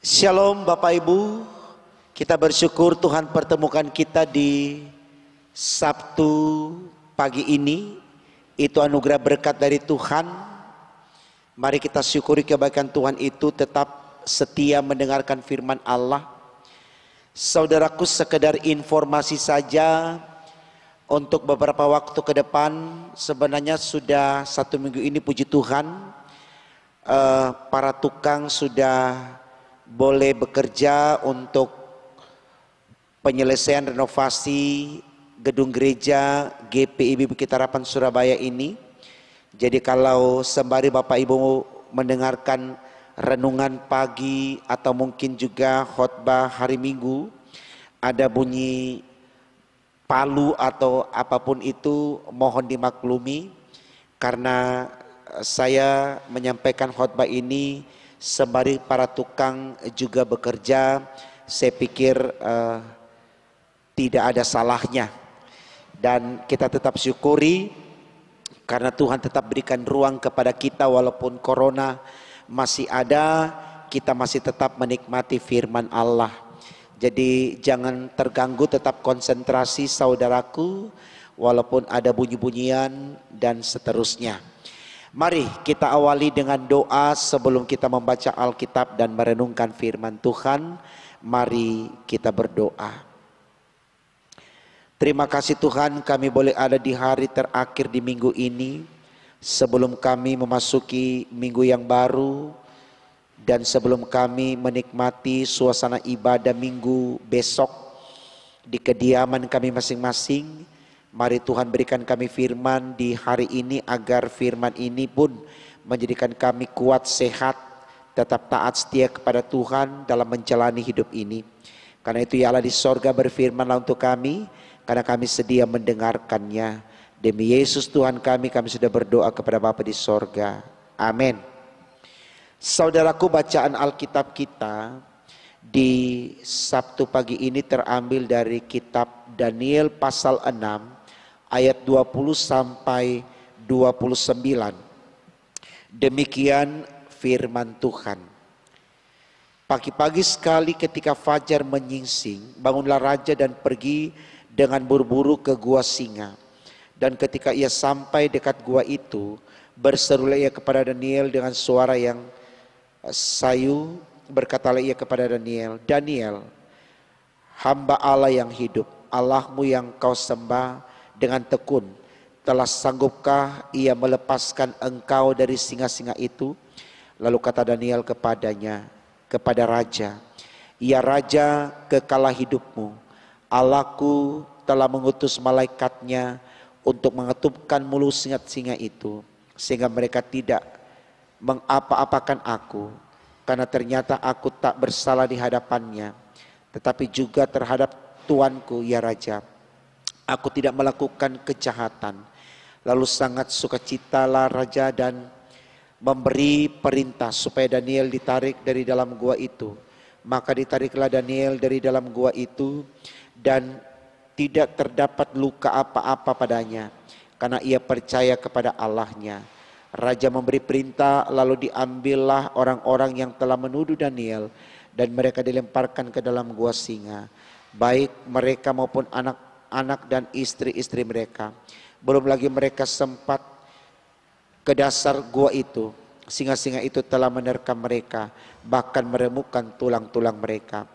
Shalom Bapak Ibu, kita bersyukur Tuhan pertemukan kita di Sabtu pagi ini. Itu anugerah berkat dari Tuhan. Mari kita syukuri kebaikan Tuhan itu, tetap setia mendengarkan firman Allah. Saudaraku, sekedar informasi saja, untuk beberapa waktu ke depan, sebenarnya sudah 1 minggu ini puji Tuhan, para tukang sudah boleh bekerja untuk penyelesaian renovasi gedung gereja GPIB Bukit Harapan Surabaya ini. Jadi kalau sembari Bapak Ibu mendengarkan renungan pagi atau mungkin juga khotbah hari Minggu, ada bunyi palu atau apapun itu, mohon dimaklumi karena saya menyampaikan khotbah ini sembari para tukang juga bekerja. Saya pikir tidak ada salahnya, dan kita tetap syukuri karena Tuhan tetap berikan ruang kepada kita. Walaupun corona masih ada, kita masih tetap menikmati firman Allah. Jadi jangan terganggu, tetap konsentrasi saudaraku, walaupun ada bunyi-bunyian dan seterusnya. Mari kita awali dengan doa sebelum kita membaca Alkitab dan merenungkan firman Tuhan. Mari kita berdoa. Terima kasih Tuhan, kami boleh ada di hari terakhir di minggu ini, sebelum kami memasuki minggu yang baru, dan sebelum kami menikmati suasana ibadah minggu besok di kediaman kami masing-masing. Mari Tuhan berikan kami firman di hari ini, agar firman ini pun menjadikan kami kuat, sehat, tetap taat setia kepada Tuhan dalam menjalani hidup ini. Karena itu ya Allah di sorga, berfirmanlah untuk kami, karena kami sedia mendengarkannya. Demi Yesus Tuhan kami sudah berdoa kepada Bapa di sorga. Amin. Saudaraku, bacaan Alkitab kita di Sabtu pagi ini terambil dari kitab Daniel pasal 6 ayat 20 sampai 29. Demikian firman Tuhan. Pagi-pagi sekali ketika fajar menyingsing, bangunlah raja dan pergi dengan buru-buru ke gua singa. Dan ketika ia sampai dekat gua itu, berserulah ia kepada Daniel dengan suara yang sayu. Berkatalah ia kepada Daniel, Daniel, hamba Allah yang hidup, Allahmu yang kau sembah dengan tekun, telah sanggupkah ia melepaskan engkau dari singa-singa itu? Lalu kata Daniel kepadanya, kepada raja, ya raja, kekalah hidupmu, Allahku telah mengutus malaikatnya untuk mengetupkan mulut singa-singa itu, sehingga mereka tidak mengapa-apakan aku, karena ternyata aku tak bersalah di hadapannya, tetapi juga terhadap tuanku ya raja, aku tidak melakukan kejahatan. Lalu sangat sukacitalah raja dan memberi perintah supaya Daniel ditarik dari dalam gua itu. Maka ditariklah Daniel dari dalam gua itu, dan tidak terdapat luka apa-apa padanya, karena ia percaya kepada Allahnya. Raja memberi perintah, lalu diambillah orang-orang yang telah menuduh Daniel, dan mereka dilemparkan ke dalam gua singa, baik mereka maupun anak-anak dan istri-istri mereka. Belum lagi mereka sempat ke dasar gua itu, singa-singa itu telah menerkam mereka, bahkan meremukkan tulang-tulang mereka.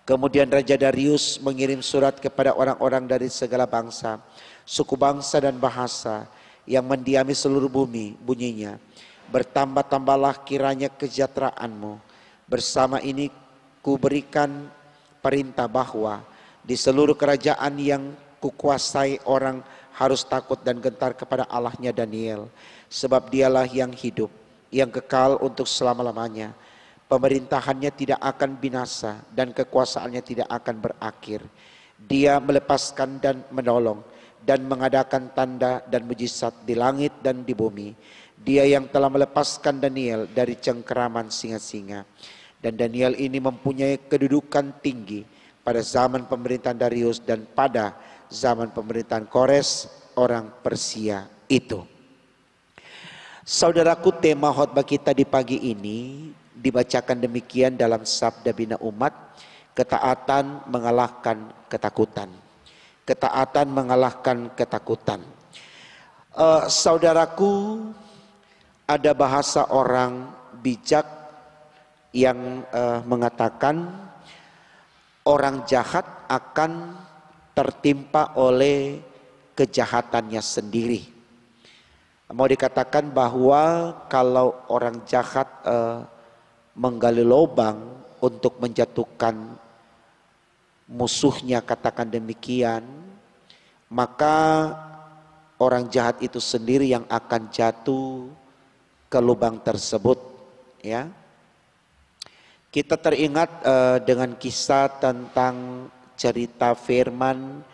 Kemudian Raja Darius mengirim surat kepada orang-orang dari segala bangsa, suku bangsa dan bahasa yang mendiami seluruh bumi. Bunyinya, bertambah-tambahlah kiranya kesejahteraanmu. Bersama ini ku berikan perintah bahwa di seluruh kerajaan yang kukuasai orang harus takut dan gentar kepada Allahnya Daniel, sebab dialah yang hidup, yang kekal untuk selama-lamanya. Pemerintahannya tidak akan binasa dan kekuasaannya tidak akan berakhir. Dia melepaskan dan menolong dan mengadakan tanda dan mujizat di langit dan di bumi. Dia yang telah melepaskan Daniel dari cengkeraman singa-singa. Dan Daniel ini mempunyai kedudukan tinggi pada zaman pemerintahan Darius dan pada zaman pemerintahan Kores orang Persia itu. Saudaraku, tema khotbah kita di pagi ini dibacakan demikian dalam sabda bina umat, ketaatan mengalahkan ketakutan. Ketaatan mengalahkan ketakutan. Saudaraku, ada bahasa orang bijak yang mengatakan orang jahat akan tertimpa oleh kejahatannya sendiri. Mau dikatakan bahwa kalau orang jahat menggali lubang untuk menjatuhkan musuhnya, katakan demikian, maka orang jahat itu sendiri yang akan jatuh ke lubang tersebut, ya. Kita teringat dengan kisah tentang cerita firman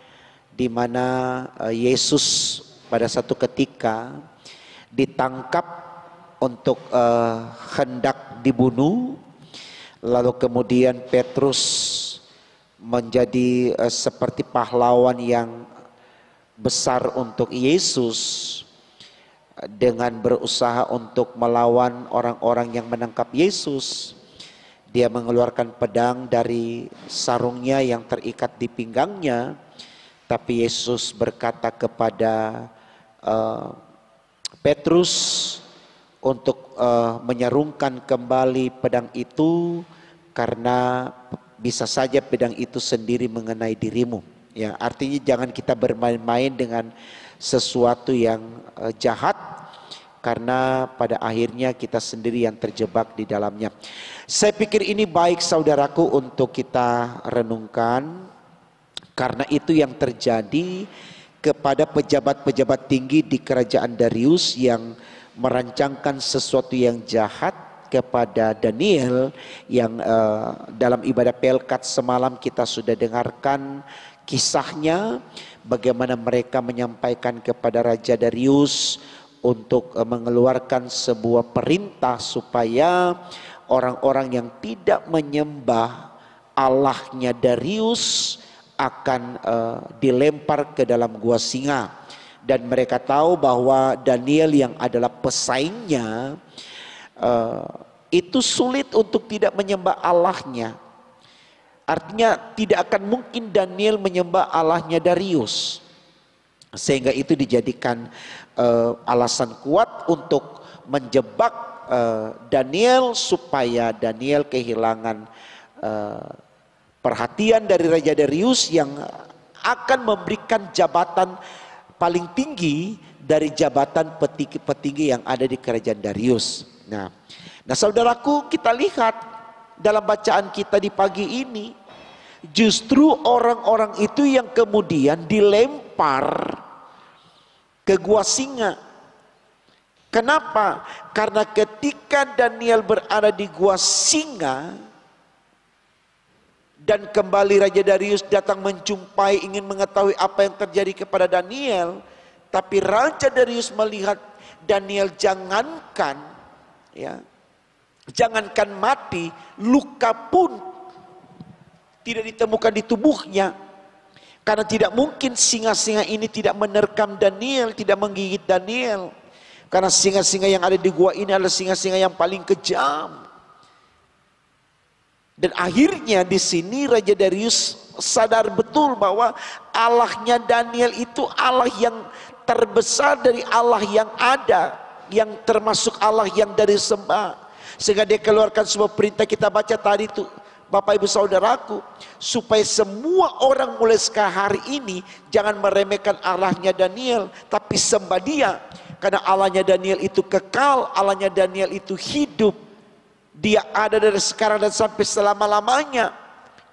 di mana Yesus pada satu ketika ditangkap untuk hendak dibunuh, lalu kemudian Petrus menjadi seperti pahlawan yang besar untuk Yesus dengan berusaha untuk melawan orang-orang yang menangkap Yesus. Dia mengeluarkan pedang dari sarungnya yang terikat di pinggangnya, tapi Yesus berkata kepada Petrus untuk menyarungkan kembali pedang itu, karena bisa saja pedang itu sendiri mengenai dirimu. Ya, artinya jangan kita bermain-main dengan sesuatu yang jahat, karena pada akhirnya kita sendiri yang terjebak di dalamnya. Saya pikir ini baik saudaraku untuk kita renungkan, karena itu yang terjadi kepada pejabat-pejabat tinggi di kerajaan Darius yang merancangkan sesuatu yang jahat kepada Daniel, yang dalam ibadah Pelkat semalam kita sudah dengarkan kisahnya, bagaimana mereka menyampaikan kepada Raja Darius untuk mengeluarkan sebuah perintah supaya orang-orang yang tidak menyembah Allahnya Darius akan dilempar ke dalam gua singa. Dan mereka tahu bahwa Daniel yang adalah pesaingnya itu sulit untuk tidak menyembah Allahnya. Artinya tidak akan mungkin Daniel menyembah Allahnya Darius, sehingga itu dijadikan alasan kuat untuk menjebak Daniel, supaya Daniel kehilangan perhatian dari Raja Darius yang akan memberikan jabatan paling tinggi dari jabatan petinggi yang ada di kerajaan Darius. Nah saudaraku, kita lihat dalam bacaan kita di pagi ini, justru orang-orang itu yang kemudian dilempar ke gua singa. Kenapa? Karena ketika Daniel berada di gua singa dan kembali Raja Darius datang menjumpai, ingin mengetahui apa yang terjadi kepada Daniel, tapi Raja Darius melihat Daniel jangankan mati, luka pun tidak ditemukan di tubuhnya. Karena tidak mungkin singa-singa ini tidak menerkam Daniel, tidak menggigit Daniel. Karena singa-singa yang ada di gua ini adalah singa-singa yang paling kejam. Dan akhirnya di sini Raja Darius sadar betul bahwa Allahnya Daniel itu Allah yang terbesar dari Allah yang ada, yang termasuk Allah yang dari sembah. Sehingga dia keluarkan sebuah perintah, kita baca tadi itu Bapak Ibu Saudaraku, supaya semua orang mulai sekarang hari ini jangan meremehkan Allahnya Daniel, tapi sembah dia. Karena Allahnya Daniel itu kekal, Allahnya Daniel itu hidup. Dia ada dari sekarang dan sampai selama-lamanya.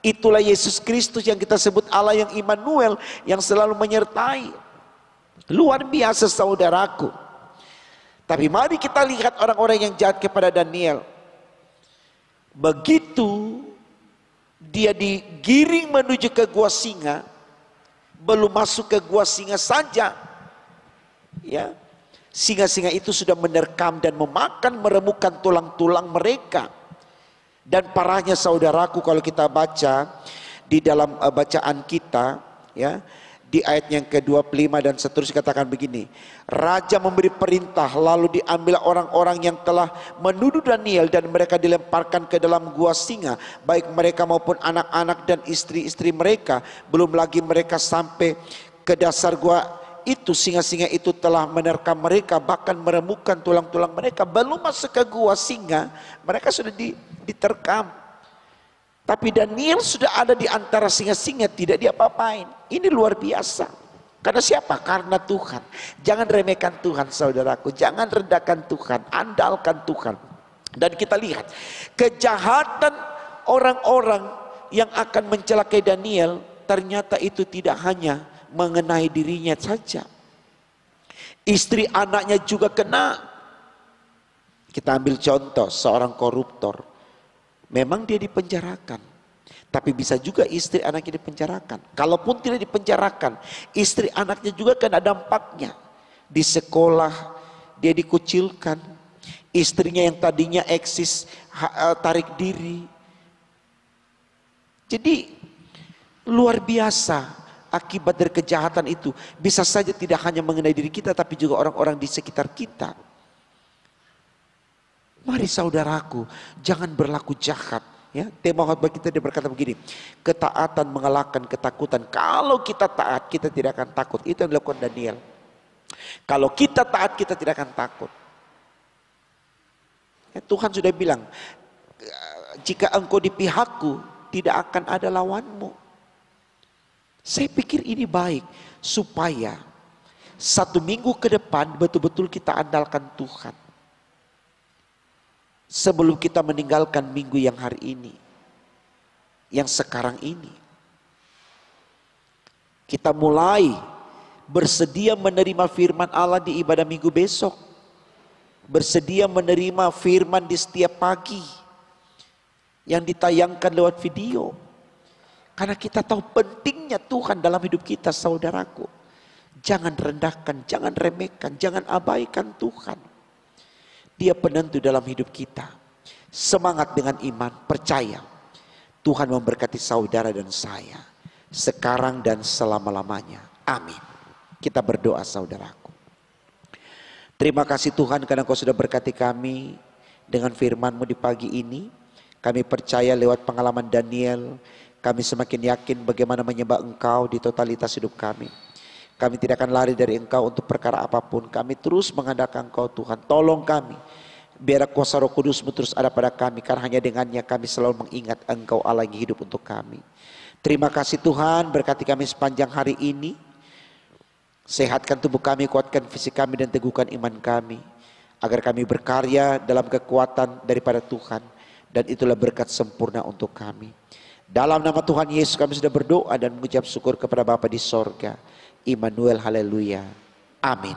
Itulah Yesus Kristus yang kita sebut Allah yang Immanuel, yang selalu menyertai. Luar biasa saudaraku. Tapi mari kita lihat orang-orang yang jahat kepada Daniel. Begitu dia digiring menuju ke gua singa, belum masuk ke gua singa saja, ya, singa-singa itu sudah menerkam dan memakan, meremukkan tulang-tulang mereka. Dan parahnya saudaraku, kalau kita baca di dalam bacaan kita, ya, Di ayat yang ke-25 dan seterusnya katakan begini. Raja memberi perintah, lalu diambil orang-orang yang telah menuduh Daniel dan mereka dilemparkan ke dalam gua singa, baik mereka maupun anak-anak dan istri-istri mereka. Belum lagi mereka sampai ke dasar gua itu, singa-singa itu telah menerkam mereka, bahkan meremukkan tulang-tulang mereka. Belum masuk ke gua singa, mereka sudah diterkam. Tapi Daniel sudah ada di antara singa-singa, tidak diapa-apain. Ini luar biasa. Karena siapa? Karena Tuhan. Jangan remehkan Tuhan, saudaraku. Jangan rendahkan Tuhan, andalkan Tuhan. Dan kita lihat kejahatan orang-orang yang akan mencelakai Daniel, ternyata itu tidak hanya mengenai dirinya saja. Istri anaknya juga kena. Kita ambil contoh seorang koruptor. Memang dia dipenjarakan, tapi bisa juga istri anaknya dipenjarakan. Kalaupun tidak dipenjarakan, istri anaknya juga kena dampaknya. Di sekolah dia dikucilkan, istrinya yang tadinya eksis tarik diri. Jadi luar biasa akibat dari kejahatan itu. Bisa saja tidak hanya mengenai diri kita, tapi juga orang-orang di sekitar kita. Mari saudaraku, jangan berlaku jahat. Ya, tema khotbah kita dia berkata begini, ketaatan mengalahkan ketakutan. Kalau kita taat, kita tidak akan takut. Itu yang dilakukan Daniel. Kalau kita taat, kita tidak akan takut. Ya, Tuhan sudah bilang, jika engkau di pihakku, tidak akan ada lawanmu. Saya pikir ini baik, supaya 1 minggu ke depan betul-betul kita andalkan Tuhan. Sebelum kita meninggalkan minggu yang hari ini, yang sekarang ini, kita mulai bersedia menerima firman Allah di ibadah minggu besok, bersedia menerima firman di setiap pagi yang ditayangkan lewat video, karena kita tahu pentingnya Tuhan dalam hidup kita, saudaraku. Jangan rendahkan, jangan remehkan, jangan abaikan Tuhan. Dia penentu dalam hidup kita. Semangat dengan iman, percaya. Tuhan memberkati saudara dan saya. Sekarang dan selama-lamanya. Amin. Kita berdoa saudaraku. Terima kasih Tuhan karena Kau sudah berkati kami dengan firman-Mu di pagi ini. Kami percaya lewat pengalaman Daniel, kami semakin yakin bagaimana menyembah Engkau di totalitas hidup kami. Kami tidak akan lari dari Engkau untuk perkara apapun. Kami terus mengandalkan Engkau Tuhan. Tolong kami. Biar kuasa Roh Kudus-Mu terus ada pada kami. Karena hanya dengannya kami selalu mengingat Engkau Allah yang hidup untuk kami. Terima kasih Tuhan. Berkati kami sepanjang hari ini. Sehatkan tubuh kami, kuatkan fisik kami dan teguhkan iman kami. Agar kami berkarya dalam kekuatan daripada Tuhan. Dan itulah berkat sempurna untuk kami. Dalam nama Tuhan Yesus kami sudah berdoa dan mengucap syukur kepada Bapa di sorga. Immanuel, haleluya. Amin.